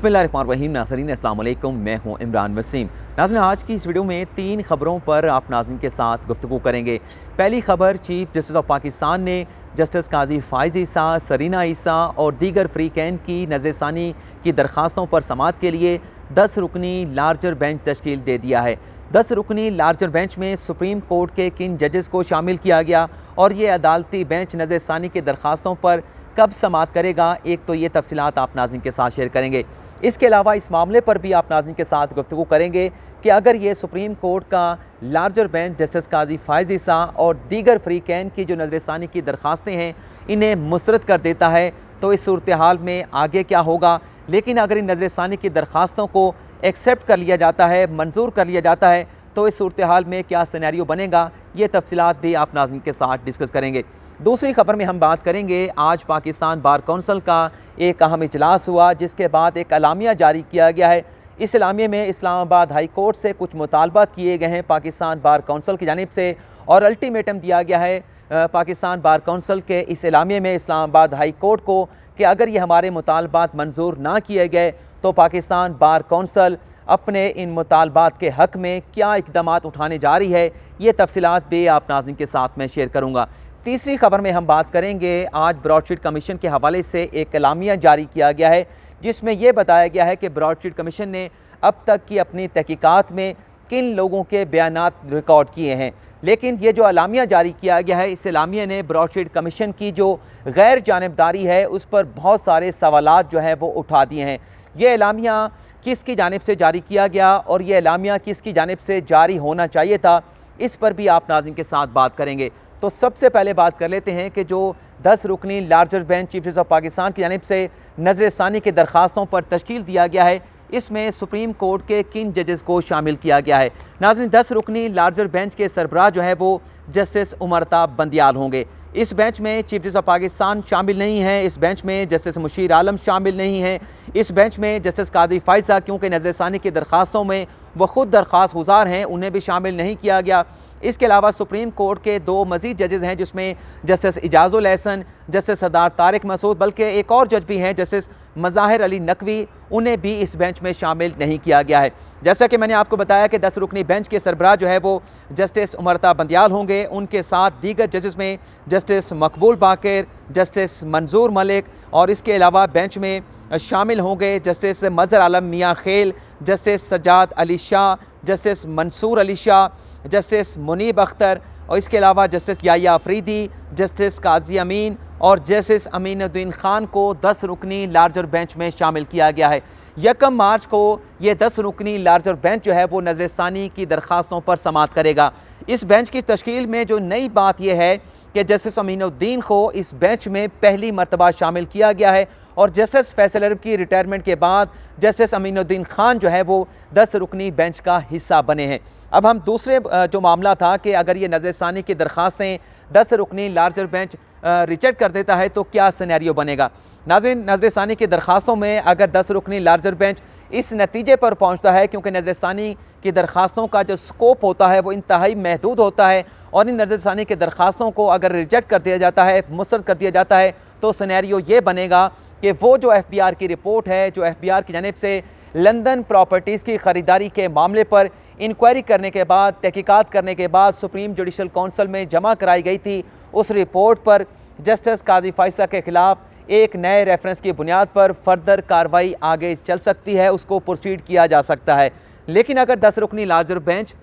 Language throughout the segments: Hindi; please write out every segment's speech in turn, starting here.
बिस्मिल्लाहिर्रहमानिर्रहीम। नाज़रीन अस्सलाम वालेकुम, मैं हूं इमरान वसीम। नाज़रीन आज की इस वीडियो में 3 खबरों पर आप नाज़रीन के साथ गुफ्तगू करेंगे। पहली खबर, चीफ जस्टिस ऑफ पाकिस्तान ने जस्टिस काजी फ़ाइज़ ईसा, सरीना ईसा और दीगर फ़रीक़ैन की नज़रसानी की दरख्वास्तों पर समाअत के लिए 10 रुकनी लार्जर बेंच तश्कील दे दिया है। 10 रुकनी लार्जर बेंच में सुप्रीम कोर्ट के किन जजेस को शामिल किया गया और ये अदालती बेंच नज़रसानी की दरख्वास्तों पर कब समाअत करेगा, एक तो ये तफसीलात आप नाज़रीन के साथ शेयर करेंगे। इसके अलावा इस मामले पर भी आप नाज़रीन के साथ गुफ्तगू करेंगे कि अगर ये सुप्रीम कोर्ट का लार्जर बेंच जस्टिस काजी फ़ाइज़ ईसा और दीगर फ़रीक़ैन की जो नज़रसानी की दरख्वास्तें हैं इन्हें मुस्तरद कर देता है तो इस सूरत हाल में आगे क्या होगा। लेकिन अगर इन नज़रसानी की दरख्वास्तों को एक्सेप्ट कर लिया जाता है, मंजूर कर लिया जाता है, तो इस सूरत हाल में क्या सिनेरियो बनेगा, ये तफसीलात भी आप नाज़रीन के साथ डिस्कस करेंगे। दूसरी खबर में हम बात करेंगे, आज पाकिस्तान बार कौंसिल का एक अहम इजलास हुआ जिसके बाद एक अलामिया जारी किया गया है। इस अलामिया में इस्लामाबाद हाई कोर्ट से कुछ मुतालबात किए गए हैं पाकिस्तान बार कौंसिल की जानिब से और अल्टीमेटम दिया गया है पाकिस्तान बार कौंसिल के इस अलामिया में इस्लामाबाद हाई कोर्ट को कि अगर ये हमारे मुतालबात मंजूर ना किए गए तो पाकिस्तान बार कौंसिल अपने इन मुतालबात के हक़ में क्या इक़दामात उठाने जा रही है, ये तफसीलात भी आप नाज़रीन के साथ मैं शेयर करूँगा। तीसरी खबर में हम बात करेंगे, आज ब्रॉडशीट कमीशन के हवाले से एक एलामिया जारी किया गया है जिसमें यह बताया गया है कि ब्रॉडशीट कमीशन ने अब तक की अपनी तहकीकात में किन लोगों के बयानात रिकॉर्ड किए हैं। लेकिन ये जो एलामिया जारी किया गया है, इस एलामिया ने ब्रॉडशीट कमीशन की जो गैर जानिबदारी है उस पर बहुत सारे सवालात जो हैं वो उठा दिए हैं। ये एलामिया किसकी जानिब से जारी किया गया और ये एलामिया किसकी जानिब से जारी होना चाहिए था, इस पर भी आप नाज़रीन के साथ बात करेंगे। तो सबसे पहले बात कर लेते हैं कि जो 10 रुकनी larger bench chief justice of Pakistan की जानिब से नज़रसानी की दरख्वास्तों पर तश्कील दिया गया है, इसमें सुप्रीम कोर्ट के किन जजेस को शामिल किया गया है। नाज़रीन, 10 रुकनी लार्जर बेंच के सरबराह जो है वो जस्टिस उमरताब बंदियाल होंगे। इस बेंच में चीफ जस्टिस ऑफ पाकिस्तान शामिल नहीं है, इस बेंच में जस्टिस मुशीर आलम शामिल नहीं है, इस बेंच में जस्टिस काजी फ़ाइज़ा क्योंकि नज़रसानी की दरख्वास्तों में वह खुद दरख्वास्त गुजार हैं, उन्हें भी शामिल नहीं किया गया। इसके अलावा सुप्रीम कोर्ट के 2 मज़ीद जजेस हैं जिसमें जस्टिस इजाज़ुल एहसन, जस्टिस सरदार तारिक मसूद, बल्कि एक और जज भी हैं जस्टिस मज़ाहिर अली नकवी, उन्हें भी इस बेंच में शामिल नहीं किया गया है। जैसा कि मैंने आपको बताया कि 10 रुकनी बेंच के सरबराह जो है वो जस्टिस उमरताब बंदियाल होंगे, उनके साथ दीगर जजेस में जस्टिस मकबूल बाकर, जस्टिस मंजूर मलिक और इसके अलावा बेंच में शामिल होंगे justice Mazhar Alam Mian Khel, justice Sajjad Ali Shah, justice Mansoor Ali Shah, justice Munib Akhtar और इसके अलावा जस्टिस याया अफरीदी, जस्टिस काजी अमीन और जस्टिस अमीनुद्दीन खान को 10 रुकनी लार्जर बेंच में शामिल किया गया है। 1 मार्च को ये 10 रुकनी लार्जर बेंच जो है वो नज़रसानी की दरख्वास्तों पर समाअत करेगा। इस बेंच की तश्कील में जो नई बात यह है कि जस्टिस अमीनुद्दीन को इस बेंच में पहली मरतबा शामिल किया गया है और जस्टिस फैसल अरब की रिटायरमेंट के बाद जस्टिस अमीनुद्दीन खान जो है वो 10 रुकनी बेंच का हिस्सा बने हैं। अब हम दूसरे जो मामला था कि अगर ये नज़रसानी की दरख्वास्तें 10 रुकनी लार्जर बेंच रिजेक्ट कर देता है तो क्या सिनेरियो बनेगा। नाज़रीन, नज़रसानी की दरख्वास्तों में अगर 10 रुकनी लार्जर बेंच इस नतीजे पर पहुँचता है, क्योंकि नज़रसानी की दरख्वास्तों का जो स्कोप होता है वो इंतहाई महदूद होता है और इन नज़रसानी की दरख्वास्तों को अगर रिजेक्ट कर दिया जाता है, मुस्तरद कर दिया जाता है, तो सिनेरियो ये बनेगा कि वो जो FBI की रिपोर्ट है, जो FBI की जानिब से लंदन प्रॉपर्टीज़ की ख़रीदारी के मामले पर इंक्वायरी करने के बाद, तहकीकात करने के बाद सुप्रीम जुडिशल कौंसिल में जमा कराई गई थी, उस रिपोर्ट पर जस्टिस काजी फ़ाइज़ा के ख़िलाफ़ एक नए रेफरेंस की बुनियाद पर फर्दर कार्रवाई आगे चल सकती है, उसको प्रोसीड किया जा सकता है। लेकिन अगर 10 रुकनी लार्जर बेंच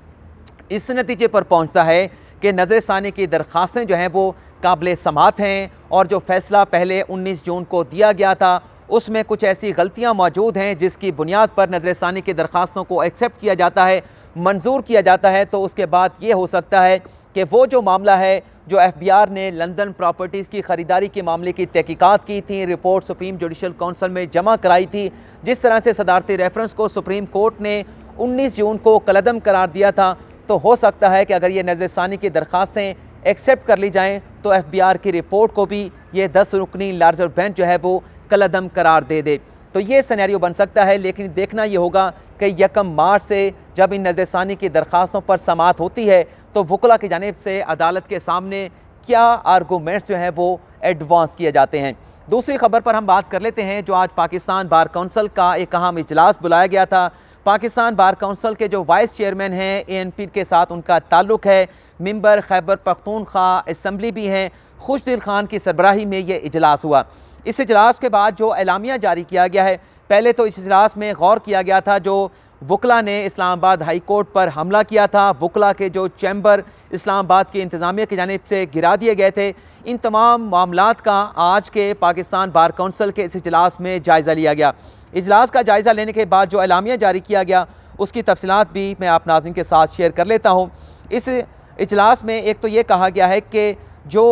इस नतीजे पर पहुँचता है कि नज़रसानी की दरख्वास्तें जो हैं वो काबिल समाअत हैं और जो फ़ैसला पहले 19 जून को दिया गया था उसमें कुछ ऐसी गलतियां मौजूद हैं जिसकी बुनियाद पर नज़रसानी की दरख्वास्तों को एक्सेप्ट किया जाता है, मंजूर किया जाता है, तो उसके बाद ये हो सकता है कि वो जो मामला है जो FBI ने लंदन प्रॉपर्टीज़ की ख़रीदारी के मामले की तहकीकात की थी, रिपोर्ट सुप्रीम जुडिशल कौंसिल में जमा कराई थी, जिस तरह से सदारती रेफरेंस को सुप्रीम कोर्ट ने 19 जून को कलअदम करार दिया था, तो हो सकता है कि अगर ये नज़रसानी की दरख्वास्तें एक्सेप्ट कर ली जाएँ तो FBI की रिपोर्ट को भी ये 10 रुकनी लार्जर बेंच जो है वो कलअदम करार दे दे। तो ये सिनेरियो बन सकता है। लेकिन देखना ये होगा कि 1 मार्च से जब इन नज़रसानी की दरख्वास्तों पर समाअत होती है तो वकला की जानिब से अदालत के सामने क्या आर्गूमेंट्स जो हैं वो एडवांस किए जाते हैं। दूसरी खबर पर हम बात कर लेते हैं, जो आज पाकिस्तान बार काउंसिल का एक अहम इजलास बुलाया गया था। पाकिस्तान बार काउंसिल के जो वाइस चेयरमैन हैं ANP के साथ उनका ताल्लुक़ है, मेंबर खैबर पख्तूनख्वा असम्बली भी हैं, खुशदिल खान की सरबराही में ये इजलास हुआ। इस इजलास के बाद जो एलामिया जारी किया गया है, पहले तो इस इजलास में गौर किया गया था जो वकला ने इस्लामाबाद हाई कोर्ट पर हमला किया था, वकला के जो चैम्बर इस्लामाबाद की इंतज़ामिया की जानिब से गिरा दिए गए थे, इन तमाम मामलात का आज के पाकिस्तान बार काउंसिल के इस इजलास में जायज़ा लिया गया। इजलास का जायज़ा लेने के बाद जो एलामिया जारी किया गया उसकी तफसीलात भी मैं आप नाज़रीन के साथ शेयर कर लेता हूँ। इस इजलास में एक तो ये कहा गया है कि जो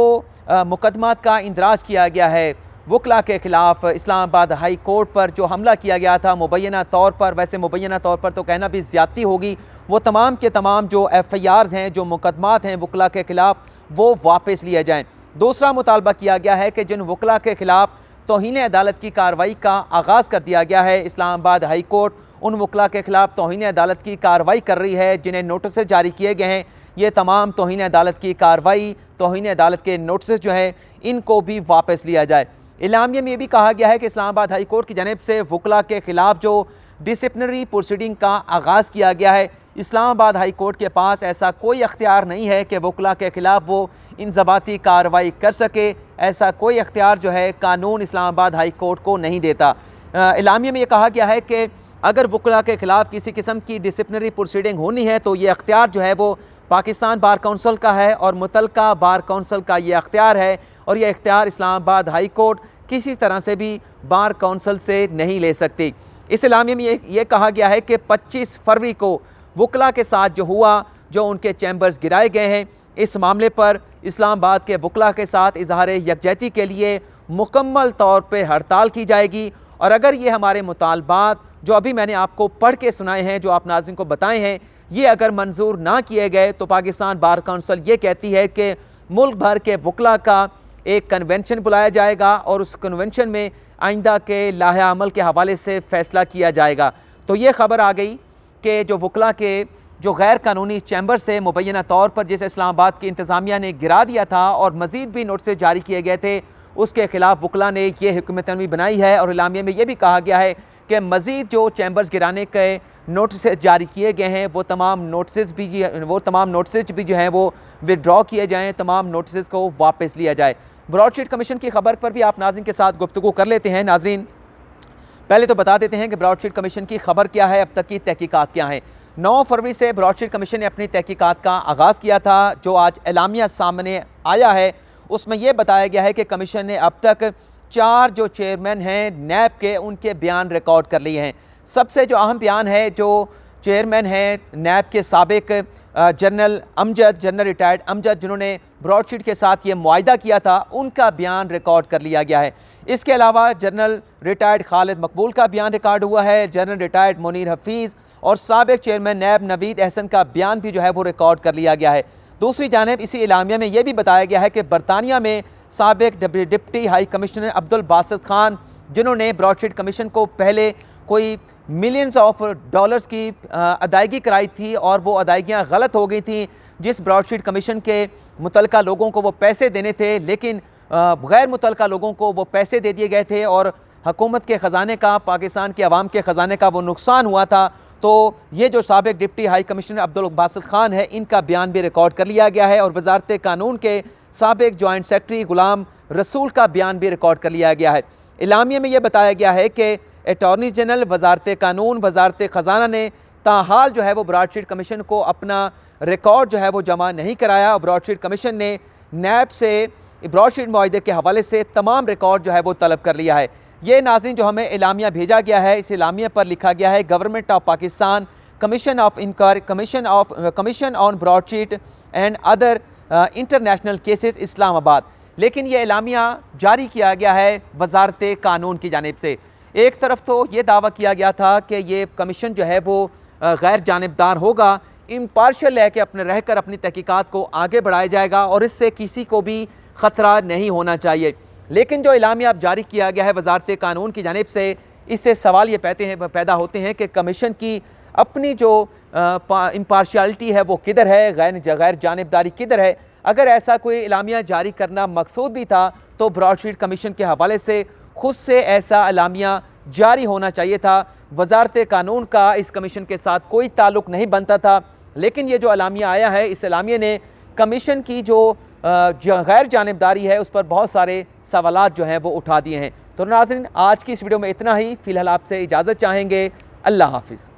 मुकदमात का इंदराज किया गया है वकला के ख़िलाफ़ इस्लामाबाद हाई कोर्ट पर जो हमला किया गया था, मुबैना तौर पर, वैसे मुबैना तौर पर तो कहना भी ज़्यादती होगी, वो तमाम के तमाम जो FIRs हैं, जो मुकदमात हैं वकला के ख़िलाफ़, वो वापस लिए जाएँ। दूसरा मुतालबा किया गया है कि जिन वकला के ख़िलाफ़ तौहीन अदालत की कार्रवाई का आगाज़ कर दिया गया है, इस्लामाबाद हाई कोर्ट उन वकला के ख़िलाफ़ तौहीन अदालत की कार्रवाई कर रही है, जिन्हें नोटिस जारी किए गए हैं, ये तमाम तौहीन अदालत की कार्रवाई, तौहीन अदालत के नोटिस जो हैं, इनको भी वापस लिया जाए। इलामिया में ये भी कहा गया है कि इस्लामाबाद हाई कोर्ट की जानिब से वकला के ख़िलाफ़ जो डिसिप्लिनरी प्रोसीडिंग का आगाज़ किया गया है, इस्लामाबाद हाई कोर्ट के पास ऐसा कोई अख्तियार नहीं है कि वकला के ख़िलाफ़ वो इंज़बाती कार्रवाई कर सके। ऐसा कोई अख्तियार जो है कानून इस्लामाबाद हाई कोर्ट को नहीं देता। इलामिया में ये कहा गया है कि अगर वकला के ख़िलाफ़ किसी किस्म की डिसिप्लिनरी प्रोसीडिंग होनी है तो ये अख्तियार जो है वो पाकिस्तान बार काउंसिल का है और मुतलका बार काउंसिल का ये अख्तियार है, और यह इख्तियार इस्लामाबाद हाई कोर्ट किसी तरह से भी बार काउंसिल से नहीं ले सकती। इस इलामिया में ये कहा गया है कि 25 फरवरी को वकला के साथ जो हुआ, जो उनके चैम्बर्स गिराए गए हैं, इस मामले पर इस्लामाबाद के वकला के साथ इजहार यकजहती के लिए मुकम्मल तौर पर हड़ताल की जाएगी, और अगर ये हमारे मुतालबात जो अभी मैंने आपको पढ़ के सुनाए हैं, जो आप नाज़रीन को बताए हैं, ये अगर मंजूर ना किए गए तो पाकिस्तान बार काउंसिल ये कहती है कि मुल्क भर के वकला का एक कन्वेंशन बुलाया जाएगा और उस कन्वेंशन में आइंदा के लाहे अमल के हवाले से फ़ैसला किया जाएगा। तो ये ख़बर आ गई कि जो वकला के जो गैर कानूनी चैम्बर्स थे मुबैना तौर पर, जिसे इस्लामाबाद की इंतज़ामिया ने गिरा दिया था और मज़ीद भी नोटिस जारी किए गए थे, उसके ख़िलाफ़ वकला ने ये हुक्मत अमली बनाई है। और इलामिया में ये भी कहा गया है कि मज़ीद जो चैम्बर्स गिराने के नोटिस जारी किए गए हैं वो तमाम नोटिस भी जो हैं वो विड्रॉ किए जाएँ, तमाम नोटिस को वापस लिया जाए। ब्रॉडशीट कमीशन की खबर पर भी आप नाज़रीन के साथ गुफ्तगू कर लेते हैं। नाज़रीन, पहले तो बता देते हैं कि ब्रॉडशीट कमीशन की खबर क्या है, अब तक की तहकीकात क्या हैं। 9 फरवरी से ब्रॉडशीट कमीशन ने अपनी तहकीकात का आगाज़ किया था। जो आज एलामिया सामने आया है उसमें यह बताया गया है कि कमीशन ने अब तक 4 जो चेयरमैन हैं नैब के, उनके बयान रिकॉर्ड कर लिए हैं। सबसे जो अहम बयान है, जो चेयरमैन हैं नैब के साबिक जनरल रिटायर्ड अमजद, जिन्होंने ब्रॉडशीट के साथ ये मुआहिदा किया था, उनका बयान रिकॉर्ड कर लिया गया है। इसके अलावा जनरल रिटायर्ड खालिद मकबूल का बयान रिकॉर्ड हुआ है, जनरल रिटायर्ड मुनीर हफीज़ और साबिक चेयरमैन नैब नवीद अहसन का बयान भी जो है वो रिकॉर्ड कर लिया गया है। दूसरी जानिब इसी इलामिया में यह भी बताया गया है कि बरतानिया में साबिक deputy high commissioner Abdul Basit Khan, जिन्होंने ब्रॉडशीट कमीशन को पहले कोई मिलियंस ऑफ डॉलर्स की अदायगी कराई थी और वो अदायगियाँ गलत हो गई थी, जिस ब्रॉडशीट कमीशन के मुतलका लोगों को वो पैसे देने थे, लेकिन गैर मुतलका लोगों को वो पैसे दे दिए गए थे और हुकूमत के ख़जाने का, पाकिस्तान के अवाम के ख़जाने का वो नुकसान हुआ था। तो ये जो साबिक deputy high commissioner Abdul Basit Khan है, इनका बयान भी रिकॉर्ड कर लिया गया है और वजारत कानून के साबिक जॉइंट सेक्रेटरी गुलाम रसूल का बयान भी रिकॉर्ड कर लिया गया है। इलामिया में यह बताया गया है कि अटॉर्नी जनरल, वजारत कानून, वजारत ख़जाना ने ताहाल जो है वो ब्रॉडशीट कमीशन को अपना रिकॉर्ड जो है वो जमा नहीं कराया और ब्रॉडशीट कमीशन ने नैब से ब्रॉडशीट मुआहिदे के हवाले से तमाम रिकॉर्ड जो है वो तलब कर लिया है। ये नाज़रीन जो हमें इलामिया भेजा गया है, इस इलामिया पर लिखा गया है government of Pakistan commission of inquiry commission on Broadsheet and other international cases Islamabad. लेकिन ये इलामिया जारी किया गया है वजारत कानून की जानिब से। एक तरफ तो ये दावा किया गया था कि ये कमीशन जो है वो गैर जानिबदार होगा, इम्पार्शल है कि अपने रहकर अपनी तहकीकात को आगे बढ़ाया जाएगा और इससे किसी को भी ख़तरा नहीं होना चाहिए। लेकिन जो इलामिया अब जारी किया गया है वजारत कानून की जानिब से, इससे सवाल ये पैदा होते हैं कि कमीशन की अपनी जो इम्पार्शियलिटी है वो किधर है, गैर जानिबदारी किधर है। अगर ऐसा कोई इलामिया जारी करना मकसूद भी था तो ब्रॉडशीट कमीशन के हवाले से खुद से ऐसा एलामिया जारी होना चाहिए था। वजारत कानून का इस कमीशन के साथ कोई ताल्लुक़ नहीं बनता था, लेकिन ये जो एलामिया आया है, इस एलामिया ने कमीशन की जो गैर जानिबदारी है उस पर बहुत सारे सवालात जो हैं वो उठा दिए हैं। तो नाज़रीन, आज की इस वीडियो में इतना ही। फ़िलहाल आपसे इजाज़त चाहेंगे। अल्लाह हाफ़िज़।